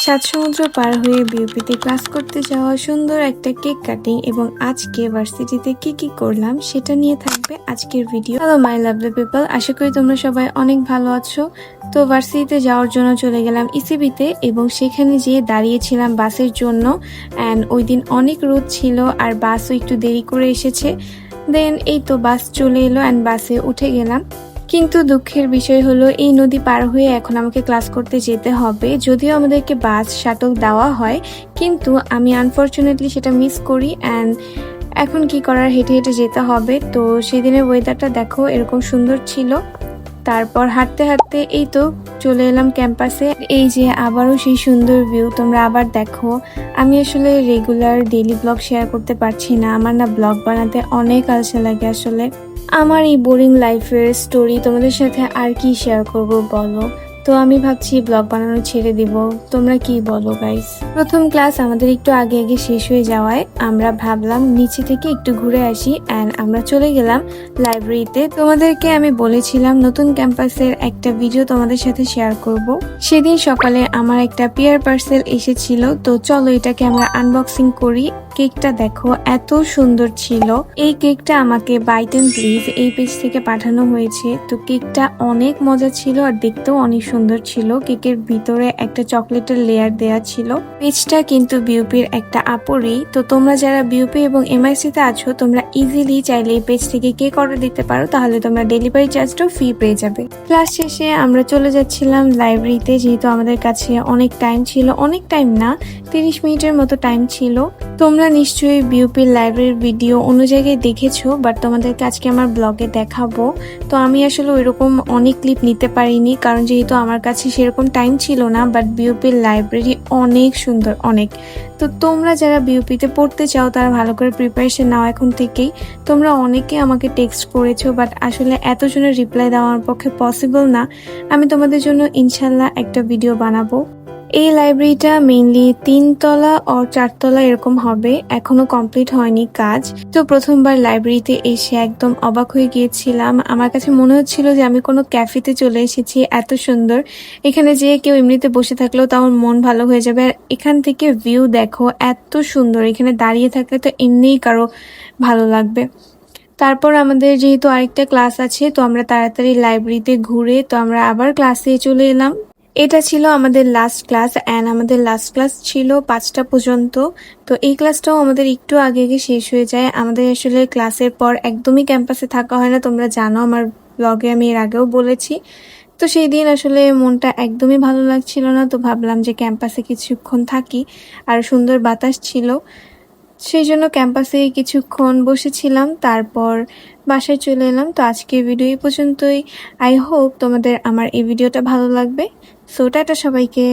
সাত সমুদ্র পার হয়ে বিউপিতে ক্লাস করতে যাওয়া, সুন্দর একটা কেক কাটিং এবং আজকে ভার্সিটিতে কি কি করলাম সেটা নিয়ে থাকবে আজকের video. Hello my lovely people, আশা করি তোমরা সবাই অনেক ভালো আছো। তো ভার্সিটিতে যাওয়ার জন্য চলে গেলাম ইসিবিতে এবং সেখানে যেয়ে দাঁড়িয়েছিলাম বাসের জন্য। অ্যান্ড ওই দিন অনেক রোদ ছিল আর বাসও একটু দেরি করে এসেছে। দেন এই তো বাস চলে এলো অ্যান্ড বাসে উঠে গেলাম। কিন্তু দুঃখের বিষয় হলো এই নদী পার হয়ে এখন আমাকে ক্লাস করতে যেতে হবে। যদিও আমাদেরকে বাস শাটল দেওয়া হয়, কিন্তু আমি আনফরচুনেটলি সেটা মিস করি অ্যান্ড এখন কি করার, হেঁটে হেঁটে যেতে হবে। তো সেদিনের ওয়েদারটা দেখো এরকম সুন্দর ছিল। তারপর হাঁটতে হাঁটতে এই তো চলে এলাম ক্যাম্পাসে। এই যে আবারও সেই সুন্দর ভিউ তোমরা আবার দেখো। আমি আসলে রেগুলার ডেইলি ব্লগ শেয়ার করতে পারছি না, আমার না ব্লগ বানাতে অনেক আলসা লাগে। আসলে আমার এই বোরিং লাইফের স্টোরি তোমাদের সাথে আর কি শেয়ার করব বলো। তো আমি ভাবছি ব্লগ বানানো ছেড়ে দিব, তোমরা কি বলো গাইস। প্রথম ক্লাস আমাদের একটু আগে আগে শেষ হয়ে যাওয়ায় আমরা ভাবলাম নিচে থেকে একটু ঘুরে আসি অ্যান্ড আমরা চলে গেলাম লাইব্রেরিতে। তোমাদেরকে আমি বলেছিলাম নতুন ক্যাম্পাসের একটা ভিডিও তোমাদের সাথে শেয়ার করব। সেদিন সকালে আমার একটা পিয়ার পার্সেল এসেছিল, তো চলো এটাকে আমরা আনবক্সিং করি। কেকটা দেখো এত সুন্দর ছিল। এই কেকটা আমাকে বাইট এন্ড প্লিজ এই পেজ থেকে পাঠানো হয়েছে। তো কেকটা অনেক মজা ছিল আর দেখতেও অনেক সুন্দর ছিল। কেকের ভিতরে একটা চকলেটের লেয়ার দেয়া ছিল। পেজটা কিন্তু বিউপির একটা আপুরই। তো তোমরা যারা বিউপি এবং এমআইসি তে আছো তোমরা ইজিলি চাইলে এই পেজ থেকে কেক অর্ডার দিতে পারো, তাহলে তোমরা ডেলিভারি চার্জটাও ফ্রি পেয়ে যাবে। ক্লাস শেষে আমরা চলে যাচ্ছিলাম লাইব্রেরিতে, যেহেতু আমাদের কাছে অনেক টাইম ছিল। অনেক টাইম না, 30 মিনিটের মতো টাইম ছিল। তোমরা নিশ্চয়ই বিউপির লাইব্রেরির ভিডিও অন্য জায়গায় দেখেছো, বাট তোমাদেরকে আজকে আমার ব্লগে দেখাবো। তো আমি আসলে ওইরকম অনেক ক্লিপ নিতে পারিনি, কারণ যেহেতু আমার কাছে সেরকম টাইম ছিল না। বাট বিউপির লাইব্রেরি অনেক সুন্দর, অনেক। তো তোমরা যারা বিউপিতে পড়তে চাও তারা ভালো করে প্রিপারেশন নাও এখন থেকেই। তোমরা অনেকে আমাকে টেক্সট করেছো, বাট আসলে এতজনের রিপ্লাই দেওয়া আমার পক্ষে পসিবল না। আমি তোমাদের জন্য ইনশাল্লাহ একটা ভিডিও বানাবো। এই লাইব্রেরিটা মেইনলি 3 তলা ও 4 তলা এরকম হবে, এখনো কমপ্লিট হয়নি কাজ। তো প্রথমবার লাইব্রেরিতে এসে একদম অবাক হয়ে গিয়েছিলাম। আমার কাছে মনে হচ্ছিল যে আমি কোনো ক্যাফেতে চলে এসেছি, এত সুন্দর। এখানে যে কেউ এমনিতে বসে থাকলেও তো আমার মন ভালো হয়ে যাবে। আর এখান থেকে ভিউ দেখো এত সুন্দর, এখানে দাঁড়িয়ে থাকলে তো এমনিই কারো ভালো লাগবে। তারপর আমাদের যেহেতু আরেকটা ক্লাস আছে, তো আমরা তাড়াতাড়ি লাইব্রেরিতে ঘুরে তো আমরা আবার ক্লাসে চলে এলাম। এটা ছিল আমাদের লাস্ট ক্লাস অ্যান্ড আমাদের লাস্ট ক্লাস ছিল 5টা পর্যন্ত। তো এই ক্লাসটাও আমাদের একটু আগে আগে শেষ হয়ে যায়। আমাদের আসলে ক্লাসের পর একদমই ক্যাম্পাসে থাকা হয় না, তোমরা জানো, আমার ব্লগে আমি এর আগেও বলেছি। তো সেই দিন আসলে মনটা একদমই ভালো লাগছিল না, তো ভাবলাম যে ক্যাম্পাসে কিছুক্ষণ থাকি। আর সুন্দর বাতাস ছিল, সেই জন্য ক্যাম্পাসে কিছুক্ষণ বসেছিলাম, তারপর বাসায় চলে এলাম। তো আজকের ভিডিও এই পর্যন্তই। আই হোপ তোমাদের আমার এই ভিডিওটা ভালো লাগবে। সো টাটা সবাইকে।